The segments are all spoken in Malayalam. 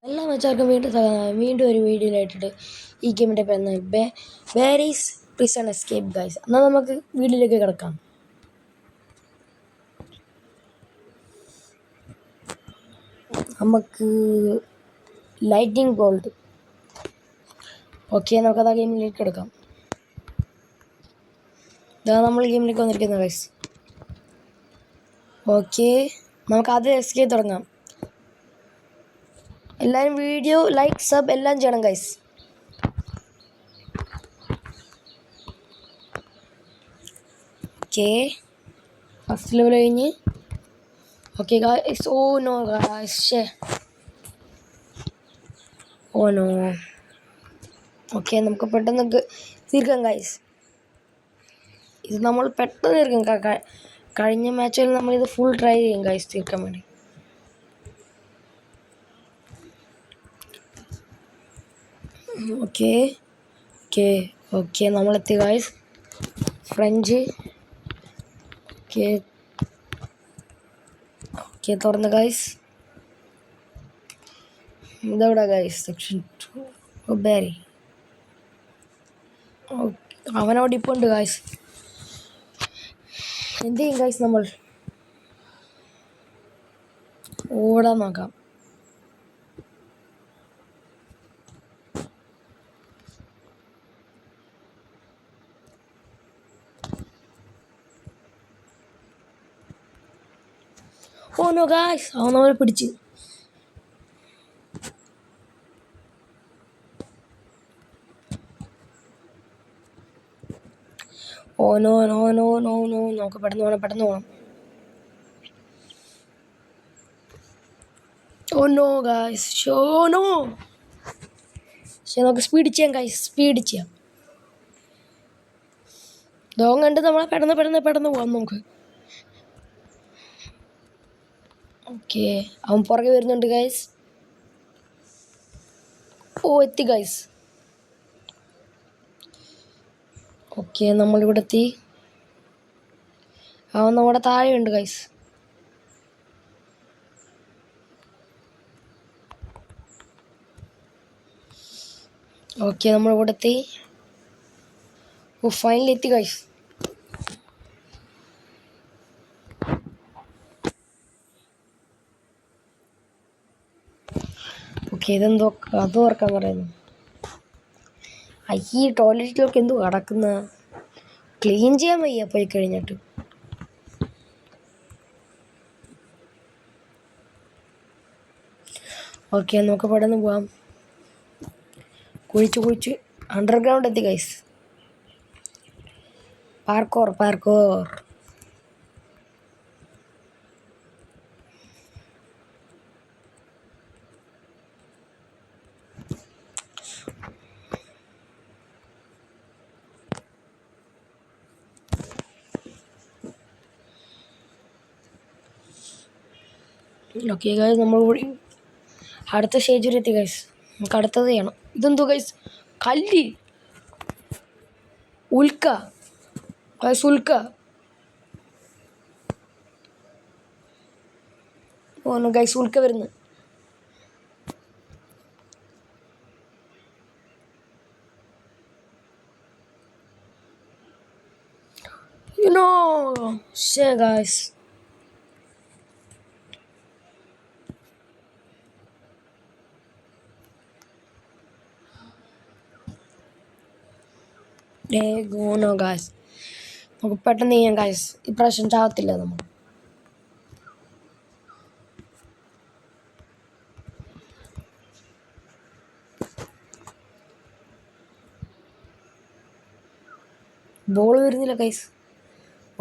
എല്ലാ മച്ചാർക്കും വീണ്ടും ഒരു വീഡിയോയിലായിട്ടിട്ട് ഈ ഗെയിമിൻ്റെ പേര് വേരീസ് പ്രിസൺ എസ്കേപ്പ് ഗൈസ്. എന്നാൽ നമുക്ക് വീഡിയോയിലേക്ക് കിടക്കാം. നമുക്ക് ലൈറ്റിംഗ് ഗോൾഡ്. ഓക്കെ, നമുക്കത് ആ ഗെയിമിലേക്ക് കിടക്കാം. ഇതാ നമ്മൾ ഗെയിമിലേക്ക് വന്നിരിക്കുന്നത് ഗൈസ്. ഓക്കെ, നമുക്ക് ആദ്യം എസ്കേപ്പ് തുടങ്ങാം. എല്ലാവരും വീഡിയോ ലൈക്ക് സബ് എല്ലാം ചെയ്യണം ഗൈസ്. ഓക്കെ, ഫസ്റ്റ് ലെവൽ കഴിഞ്ഞ്. Okay guys, oh no guys, oh no. Okay, നമുക്ക് പെട്ടെന്ന് തീർക്കാം ഗൈസ്. ഇത് നമ്മൾ പെട്ടെന്ന് തീർക്കാം. കഴിഞ്ഞ മാച്ചിൽ നമ്മളിത് ഫുൾ ട്രൈ ചെയ്യും ഗൈസ് തീർക്കാൻ വേണ്ടി. ഓക്കെ ഓക്കെ ഓക്കെ, നമ്മളെത്തി ഗൈസ്. ഫ്രഞ്ച്. ഓക്കെ ഓക്കെ, തുറന്ന് ഗൈസ്. ഇതെവിടെ ഗൈസ്? സെക്ഷൻ 2 ബാരി. അവനവിടെ ഇപ്പോൾ ഉണ്ട് ഗൈസ്. എന്ത് ചെയ്യും ഗൈസ്? നമ്മൾ ഓടാൻ നോക്കാം. ഓ നോ ഗൈസ്, അവൻ നമ്മളെ പിടിച്ച്. Oh no no no no no, നമുക്ക് പെട്ടെന്ന് പോകണം. Oh no guys, show no. പക്ഷെ നമുക്ക് സ്പീഡ് ചെയ്യാം ഗൈസ്, സ്പീഡ് ചെയ്യാം. ലോങ് കണ്ട് നമ്മളെ പെട്ടെന്ന് പോകാം നമുക്ക്. ഓക്കെ, അവൻ പുറകെ വരുന്നുണ്ട് ഗൈസ്. ഓ, എത്തി ഗൈസ്. ഓക്കെ, നമ്മളിവിടെ എത്തി. അവൻ നമ്മുടെ താഴെയുണ്ട് ഗൈസ്. ഓക്കെ, നമ്മളിവിടെ എത്തി. ഓ, ഫൈനലി എത്തി ഗൈസ്. ഓക്കെ, ഇതെന്തോ അത് ഓർക്കാൻ പറയുന്നു. ഈ ടോയ്ലറ്റിലൊക്കെ എന്തോ കിടക്കുന്ന ക്ലീൻ ചെയ്യാൻ വയ്യ പോയി കഴിഞ്ഞിട്ട്. ഓക്കെ, നമുക്ക് പെട്ടെന്ന് പോവാം. കുഴിച്ച് അണ്ടർഗ്രൗണ്ട് എത്തി ഗൈസ്. പാർക്കോർ. ഓക്കെ ഗൈസ്, നമ്മൾ അടുത്ത സ്റ്റേജ് വരെ എത്തി ഗൈസ്. നമുക്ക് അടുത്തത് ചെയ്യണം. ഇതെന്തോ ഗൈസ്? കല്ല്. ഉൽക്ക. ഓ ഗൈസ്, ഉൽക്ക വരുന്നു. ഗൈസ്, ഗായ്സ്, നമുക്ക് പെട്ടെന്ന് ചെയ്യാം ഗായ്സ്. ഇപ്രാവശ്യം ചാവത്തില്ല നമ്മൾ. ബോൾ വരുന്നില്ല ഗൈസ്.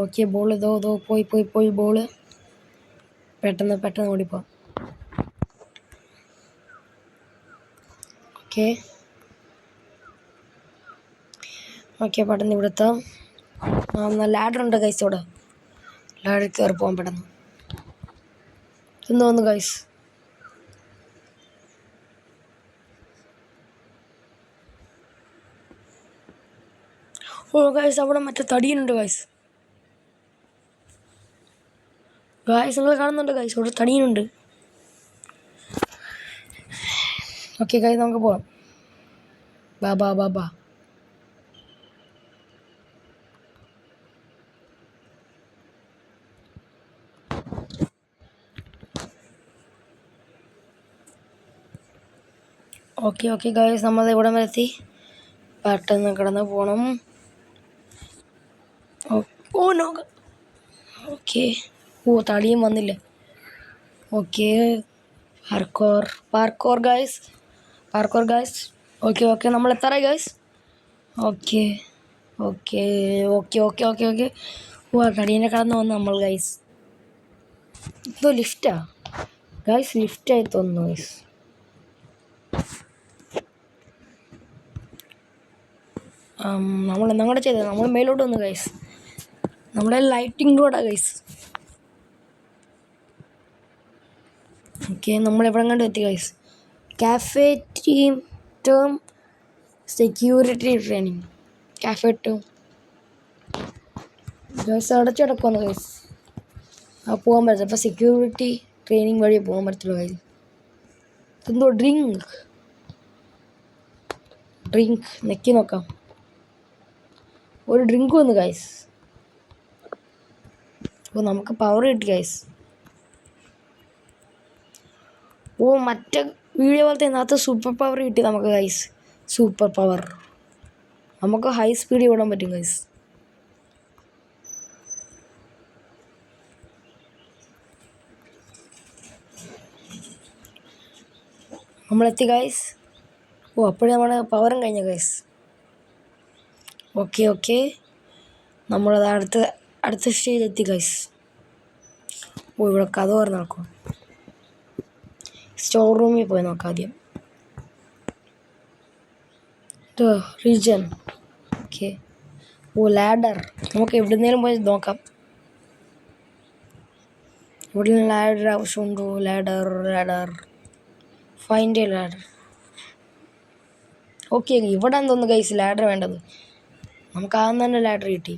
ഓക്കെ, ബോൾ ഇതോ പോയി ബോള്. പെട്ടെന്ന് ഓടിപ്പോ. ഓക്കെ പെട്ടെന്ന് ഇവിടുത്തെ ലാഡർ ഉണ്ട് ഗൈസ്. ഇവിടെ ലാഡർ കയറി പോകാൻ പെട്ടെന്ന്. എന്തോന്ന് ഗൈസ്? ഓ ഗൈസ്, അവിടെ മറ്റേ തടിയനുണ്ട് ഗൈസ്. നിങ്ങൾ കാണുന്നുണ്ട് ഗൈസ്, അവിടെ തടിയനുണ്ട്. ഓക്കെ ഗൈസ് നമുക്ക് പോവാം. ബാ ബാ ബാ ബാ. ഓക്കെ ഓക്കെ ഗൈസ് നമ്മൾ ഇവിടെ വരെ എത്തി. പെട്ടെന്ന് കിടന്ന് പോകണം. Oh no. ഓക്കെ. ഓ തടിയും വന്നില്ല. Okay parkour parkour guys parkour guys. Okay okay നമ്മൾ എത്താറായി guys. Okay okay okay okay okay okay. Oh തടീനെ കടന്ന് വന്നു നമ്മൾ ഗൈസ്. ഇതോ ലിഫ്റ്റാ ഗൈസ്, ലിഫ്റ്റായി തോന്നുന്നു ഗൈസ്. നമ്മൾ എന്നാൽ കൂടെ ചെയ്തത് നമ്മൾ മേലോട്ട് വന്നു ഗൈസ്. നമ്മുടെ ലൈറ്റിംഗ് റോഡാ ഗൈസ്. ഓക്കെ നമ്മളെവിടെ കണ്ട് എത്തി guys. Cafe team term security training. Cafe term guys അടച്ചടക്കുവാണ് ഗൈസ്. പോകാൻ പറ്റില്ല. അപ്പോൾ സെക്യൂരിറ്റി ട്രെയിനിങ് വഴി പോകാൻ പറ്റത്തുള്ളൂ ഗൈസ്. എന്തോ ഡ്രിങ്ക് നെക്കി നോക്കാം. ഒരു ഡ്രിങ്ക് വന്നു ഗൈസ്. അപ്പോൾ നമുക്ക് പവർ കിട്ടി ഗൈസ്. ഓ മറ്റേ വീഡിയോ പോലത്തെ ഇതിനകത്ത് സൂപ്പർ പവർ കിട്ടി നമുക്ക് ഗൈസ്. സൂപ്പർ പവർ നമുക്ക് ഹൈ സ്പീഡിൽ ഓടാൻ പറ്റും ഗൈസ്. നമ്മളെത്തി ഗൈസ്. ഓ അപ്പോഴും നമ്മുടെ പവറും കഴിഞ്ഞ ഗൈസ്. ഓക്കെ ഓക്കെ നമ്മളത് അടുത്ത സ്റ്റേജിലെത്തി ഗൈസ്. ഓ ഇവിടെ കഥ പറഞ്ഞ് നോക്കാം. സ്റ്റോർ റൂമിൽ പോയി നോക്കാം ആദ്യം. റീജൻ. ഓക്കെ. ഓ ലാഡർ. നമുക്ക് എവിടുന്നേലും പോയി നോക്കാം. ഇവിടെ ലാഡർ ആവശ്യമുണ്ടോ? Ladder find A ladder. Okay ഇവിടെ എന്തോന്ന് ഗൈസ് ലാഡർ വേണ്ടത്. നമുക്ക് ആദ്യം തന്നെ ലാഡർ കിട്ടി.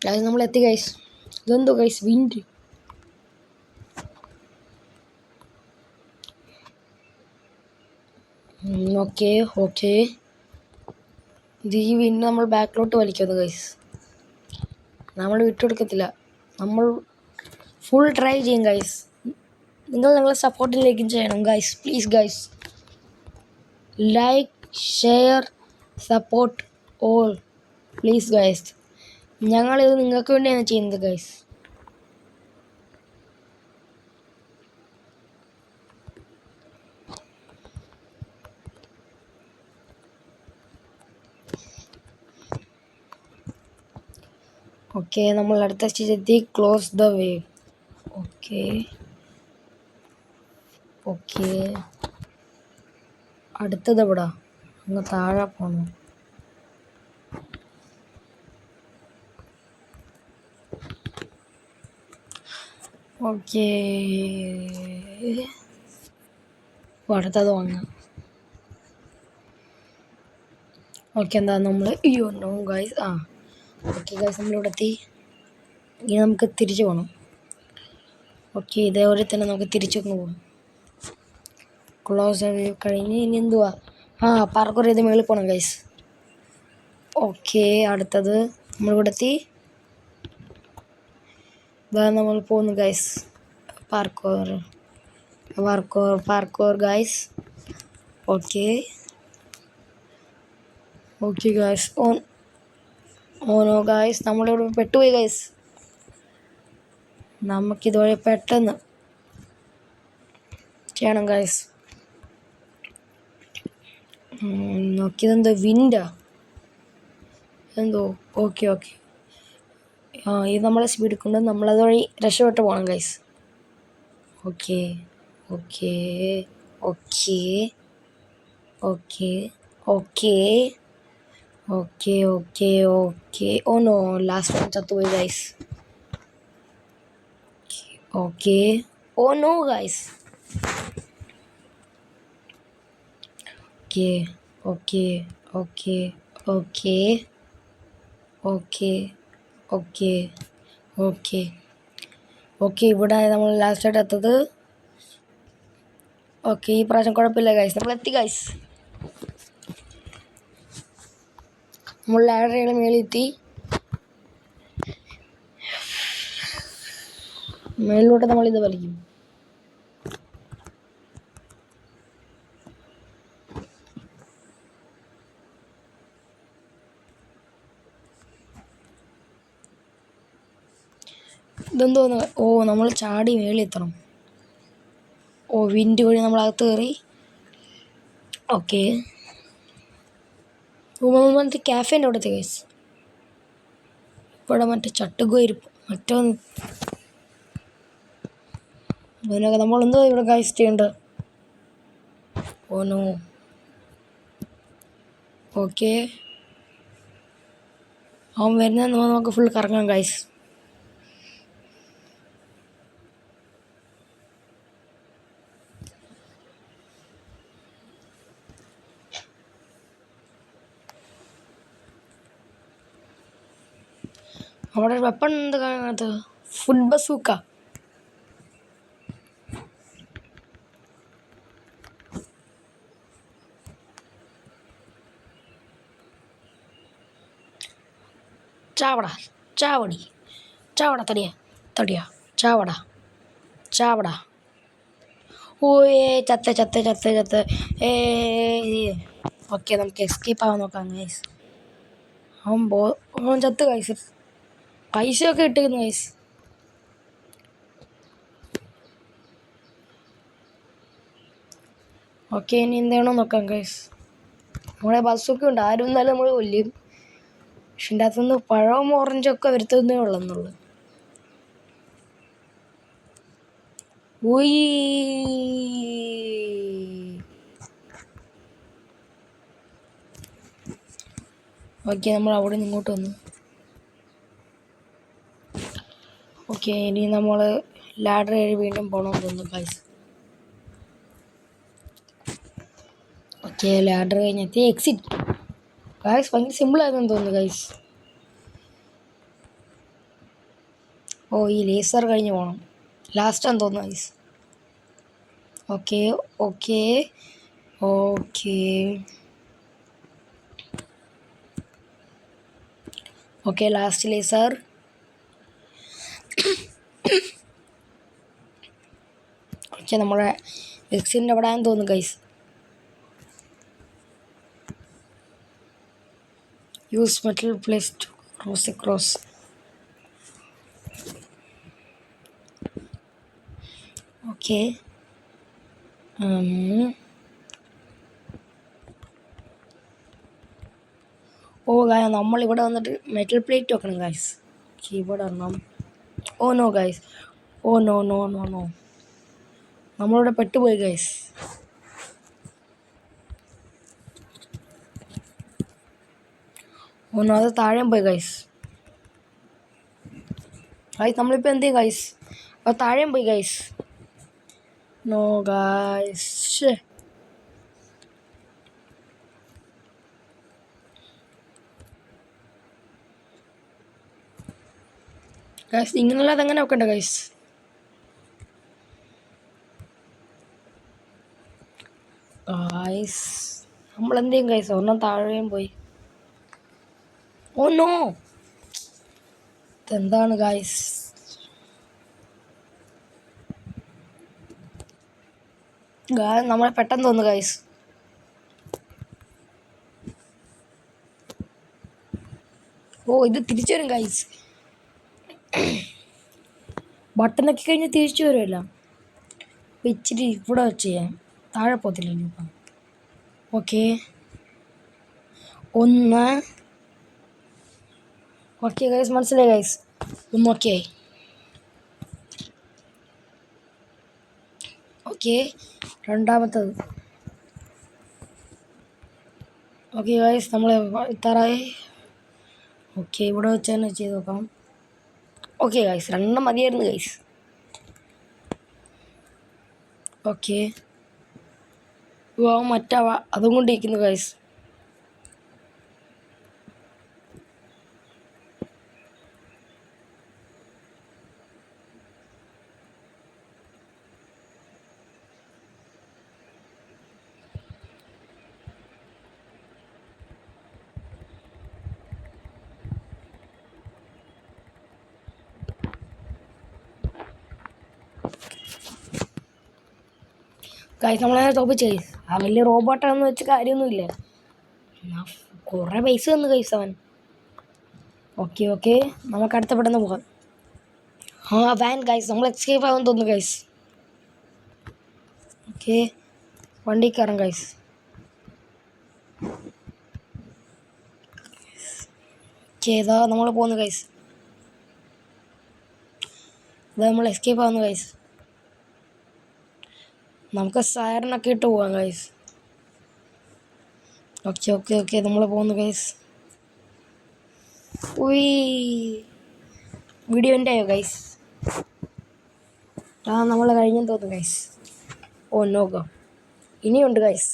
ഗൈസ് നമ്മൾ എത്തി ഗൈസ്. ഇതെന്തോ ഗൈസ് വിൻഡ്. Okay okay. ഇത് ഈ വിൻഡ് നമ്മൾ ബാക്കിലോട്ട് വലിക്കുന്നു ഗൈസ്. നമ്മൾ വിട്ടുകൊടുക്കത്തില്ല. നമ്മൾ ഫുൾ ട്രൈ ചെയ്യും ഗൈസ്. നിങ്ങൾ ഞങ്ങളെ സപ്പോർട്ടിലേക്കും ചെയ്യണം guys. Please guys like share support all please guys. ഞങ്ങളിത് നിങ്ങൾക്ക് വേണ്ടിയാണ് ചെയ്യുന്നത് ഗൈസ്. ഓക്കെ നമ്മൾ അടുത്ത സ്റ്റേജെത്തി. Close the wave. Okay okay അടുത്തത് എവിടാ? അങ്ങ് താഴെ പോകണം. ഓക്കെ അടുത്തത് വാങ്ങാം. ഓക്കെ എന്താ നമ്മൾ നോ ഗൈസ്. ഓക്കെ ഗൈസ് നമ്മളിവിടെ എത്തി. ഇനി നമുക്ക് തിരിച്ചു പോകണം. ഓക്കെ ഇതേപോലെ തന്നെ നമുക്ക് തിരിച്ചൊന്ന് പോകാം. ക്ലോസ് കഴിഞ്ഞ് ഇനി എന്തുവാ? പാർക്കൂർ ചെയ്ത് മുകളിൽ പോകണം ഗൈസ്. ഓക്കെ അടുത്തത് നമ്മളിവിടെ എത്തി. ഇതാ നമ്മൾ പോകുന്നു guys. Parkour guys. Okay okay guys. Oh no guys നമ്മളിവിടെ പെട്ടുപോയി ഗൈസ്. നമുക്കിതുവരെ പെട്ടെന്ന് ചെയ്യണം ഗൈസ്. നോക്കിയതെന്തോ വിൻഡാ എന്തോ. ഓക്കെ ഓക്കെ ഇത് നമ്മളെ സ്പീഡ് കൊണ്ട് നമ്മളതുവഴി രക്ഷപ്പെട്ട് പോകണം guys. Okay okay okay okay okay okay okay okay. Oh no last one ചത്തുപോയി guys. Okay oh no guys. Okay okay okay okay okay okay okay okay ഇവിടെ നമ്മൾ ലാസ്റ്റായിട്ട് എത്തത്. ഓക്കെ ഈ പ്രാവശ്യം കുഴപ്പമില്ല ഗൈസ്, നമ്മൾ എത്തി ഗൈസ്. നമ്മൾ ലാഡറിയുടെ മേലെത്തി. മേളിലോട്ട് നമ്മളിത് വലിക്കും. ഇതെന്തോന്ന്? ഓ നമ്മൾ ചാടി മേളിൽ എത്തണം. ഓ വിൻഡ് വഴി നമ്മളകത്ത് കയറി. ഓക്കെ മറ്റേ ക്യാഫേൻ്റെ അവിടുത്തെ കേസ്. ഇവിടെ മറ്റേ ചട്ടുകോയിരിപ്പ് മറ്റൊന്ന്. അതിനൊക്കെ നമ്മളെന്തോ ഇവിടെ ഗൈസ് ചെയ്യേണ്ടത്? ഓനോ ഓക്കെ അവൻ വരുന്ന നമുക്ക് ഫുൾ കറങ്ങാം ഗൈസ്. അവിടെ വെപ്പൺ എന്ത് കാണാത്ത? Food bazooka. ചാവട ചാവടി ചാവട തടിയ തടിയ ചാവട ചാവട. ഓ ചത്ത ചത്ത ചത്ത ചത്ത. ഓക്കെ നമുക്ക് എസ്കേപ്പ് ആവാൻ നോക്കാം ഗൈസ്. അവൻ ചത്ത് ഗൈസ്. പൈസയൊക്കെ ഇട്ടിരുന്നു ഗൈസ്. ഓക്കെ ഇനി എന്താണോ നോക്കാം ഗൈസ്. നമ്മളെ ബസ്സൊക്കെ ഉണ്ട്, ആരും എന്നാലും നമ്മൾ കൊല്ലും. പക്ഷെ ഇതിൻ്റെ അകത്തുനിന്ന് പഴവും ഓറഞ്ചൊക്കെ വരുത്തുന്നേ ഉള്ളെന്നുള്ളു. ഓക്കെ നമ്മൾ അവിടെ നിന്ന് ഇങ്ങോട്ട് വന്നു. ഓക്കെ ഇനി നമ്മൾ ലാഡർ വഴി വീണ്ടും പോകണമെന്ന് തോന്നുന്നു ഗൈസ്. ഓക്കെ ലാഡർ കഴിഞ്ഞെത്തി എക്സിറ്റ് ഗൈസ്. ഭയങ്കര സിമ്പിളായിരുന്നെന്ന് തോന്നുന്നു ഗൈസ്. ഓ ഈ ലേസർ കഴിഞ്ഞ് പോകണം, ലാസ്റ്റാന്ന് തോന്നുന്നു guys. Okay okay okay okay last laser. Okay നമ്മുടെ എക്സിൻ്റെ അവിടെ ആണെന്ന് തോന്നുന്നു guys. Use metal place to cross across. Okay oh നമ്മളിവിടെ വന്നിട്ട് മെറ്റൽ പ്ലേറ്റ് വെക്കണം ഗൈസ്. കീബോർഡ് ഇടണം. Oh no guys, oh no no no no, നമ്മളിവിടെ പെട്ടുപോയി ഗൈസ്. ഓ നോ, അത് താഴെ പോയി ഗൈസ്. നമ്മളിപ്പോൾ എന്ത് ചെയ്യും ഗൈസ്? അത് താഴെ പോയി ഗൈസ്. No guys. ഗൈസ് ഇങ്ങനെയുള്ളത് എങ്ങനെ വെക്കണ്ട ഗൈസ്? ഗൈസ് നമ്മളെന്ത് ചെയ്യും ഗൈസ്? ഒരെണ്ണം താഴെയും പോയി. ഓ നോ, ഇതെന്താണ് ഗൈസ്? നമ്മളെ പെട്ടെന്ന് തോന്നുന്നു ഗൈസ്. ഓ ഇത് തിരിച്ചു വരും ഗൈസ്. ബട്ടണൊക്കെ കഴിഞ്ഞ് തിരിച്ചു വരുമല്ലോ. അപ്പം ഇച്ചിരി ഇവിടെ വെച്ച് ചെയ്യാം, താഴെ പോകത്തില്ലല്ലോ ഇപ്പം. ഓക്കെ ഒന്ന്. ഓക്കെ ഗൈസ് മനസ്സിലായി ഗൈസ്. ഒന്ന് ഓക്കെ ആയി. ഓക്കെ രണ്ടാമത്തത്. ഓക്കെ ഗൈസ് നമ്മൾ എത്താറായി. ഓക്കെ ഇവിടെ വെച്ച് തന്നെ ചെയ്ത് നോക്കാം. ഓക്കെ ഗൈസ് രണ്ടെണ്ണം മതിയായിരുന്നു ഗൈസ്. ഓക്കെ മറ്റാ അതും കൊണ്ടിരിക്കുന്നു ഗൈസ്. ഗൈസ് നമ്മളങ്ങനെ തോപ്പിച്ച് ഗൈസ്. ആ വലിയ റോബോട്ടാണെന്ന് വെച്ച് കാര്യമൊന്നുമില്ല. കുറേ പൈസ തന്നു ഗൈസ് അവൻ. ഓക്കെ ഓക്കെ, നമുക്ക് അടുത്ത പെട്ടെന്ന് പോകാം. ആ വാൻ ഗൈസ്, നമ്മൾ എസ്കേപ്പ് ആവാൻ തോന്നുന്നു ഗൈസ്. ഓക്കെ, വണ്ടി കയറാം ഗൈസ്. ഓക്കെ, ഇതാ നമ്മൾ പോകുന്നു ഗൈസ്. ഇതാ നമ്മൾ എസ്കേപ്പ് ആവുന്നു ഗൈസ്. നമുക്ക് സൈറനൊക്കെ ഇട്ട് പോവാം ഗൈസ്. ഓക്കെ ഓക്കെ ഓക്കെ, നമ്മൾ പോകുന്നു ഗൈസ്. വീഡിയോ എൻ്റെ ആയോ ഗൈസ്? നമ്മൾ കഴിഞ്ഞെന്ന് തോന്നുന്നു ഗൈസ്. ഓ നോക്കാം, ഇനിയുണ്ട് ഗൈസ്.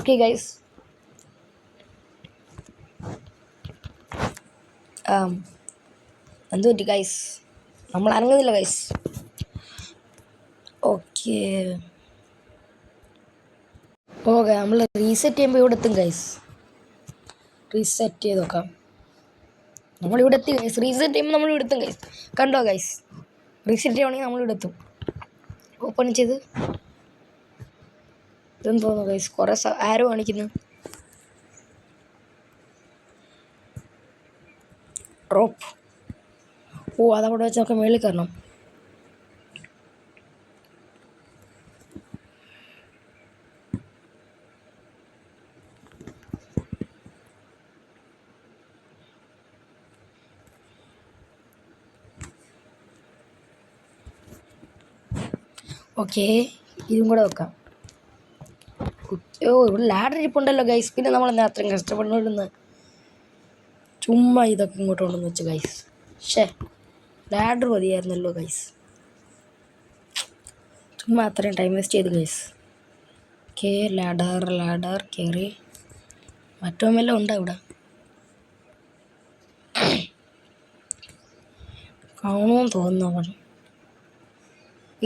ഓക്കെ ഗൈസ്, എന്ത് പറ്റി ഗൈസ്? നമ്മൾ അനങ്ങുന്നില്ല ഗൈസ്. ഓക്കെ ഓക്കെ, നമ്മൾ റീസെറ്റ് ചെയ്യുമ്പോൾ ഇവിടെ എത്തും ഗൈസ്. റീസെറ്റ് ചെയ്ത് നോക്കാം. നമ്മളിവിടെ എത്തി ഗൈസ്. റീസെറ്റ് ചെയ്യുമ്പോൾ നമ്മളിവിടെ എത്തും ഗൈസ്. കണ്ടോ ഗൈസ്? റീസെറ്റ് ചെയ്യുവാണെങ്കിൽ നമ്മളിവിടെ എത്തും. ഓപ്പൺ ചെയ്ത് ഇതെന്ന് തോന്നുന്നു ഗൈസ്. കുറേ ആരോ കാണിക്കുന്നു. റോപ്പ്. ഓ, അതവിടെ വെച്ച് നമുക്ക് മേളിൽ കയറണം. ഓക്കെ, ഇതും കൂടെ വെക്കാം. ഓ, ഇവിടെ ലാഡർ ഇരിപ്പുണ്ടല്ലോ ഗൈസ്. പിന്നെ നമ്മളെന്താ അത്രയും കഷ്ടപ്പെടുന്നത്? ചുമ്മാ ഇതൊക്കെ ഇങ്ങോട്ട് കൊണ്ടുവന്ന് വെച്ച് ഗൈസ്. Ladder മതിയായിരുന്നല്ലോ guys. ചുമ്മാ അത്രയും ടൈം വേസ്റ്റ് ചെയ്ത് ഗൈസ്. ഓക്കെ, ലാഡർ കയറി. മറ്റോ വല്ലതും ഉണ്ടോ ഇവിടെ? കാണുമെന്ന് തോന്നുന്നു.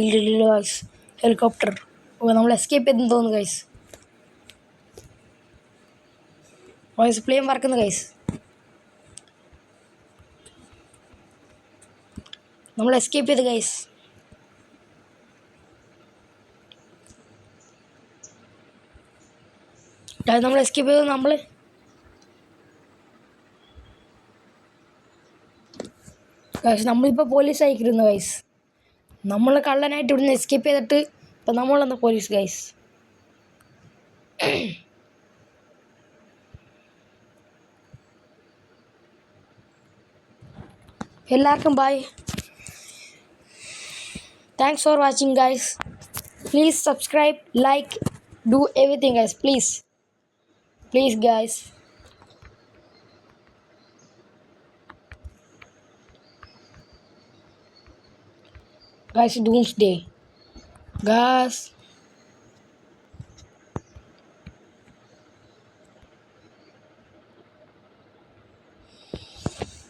ഇല്ലല്ലോ ഗൈസ്. ഹെലികോപ്റ്റർ. ഓ, നമ്മൾ എസ്കേപ്പ് ചെയ്തെന്ന് തോന്നുന്നു ഗൈസ്. വോയിസ് പ്ലെയിൻ പറക്കുന്നു ഗൈസ്. നമ്മൾ എസ്കേപ്പ് ചെയ്ത് ഗൈസ്. നമ്മൾ എസ്കേപ്പ് ചെയ്ത് നമ്മളിപ്പോൾ പോലീസ് അയക്കിരുന്നു ഗൈസ്. നമ്മൾ കള്ളനായിട്ട് ഇവിടുന്ന് എസ്കേപ്പ് ചെയ്തിട്ട് ഇപ്പം നമ്മളെന്താ പോലീസ് ഗൈസ്. എല്ലാവർക്കും bye. Thanks for watching guys. Please subscribe, like, do everything guys, please guys. Doomsday guys.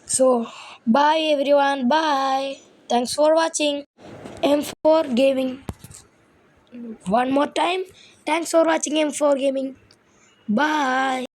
So bye everyone, bye. Thanks for watching. M4 Gaming. One more time, thanks for watching M4 Gaming. Bye.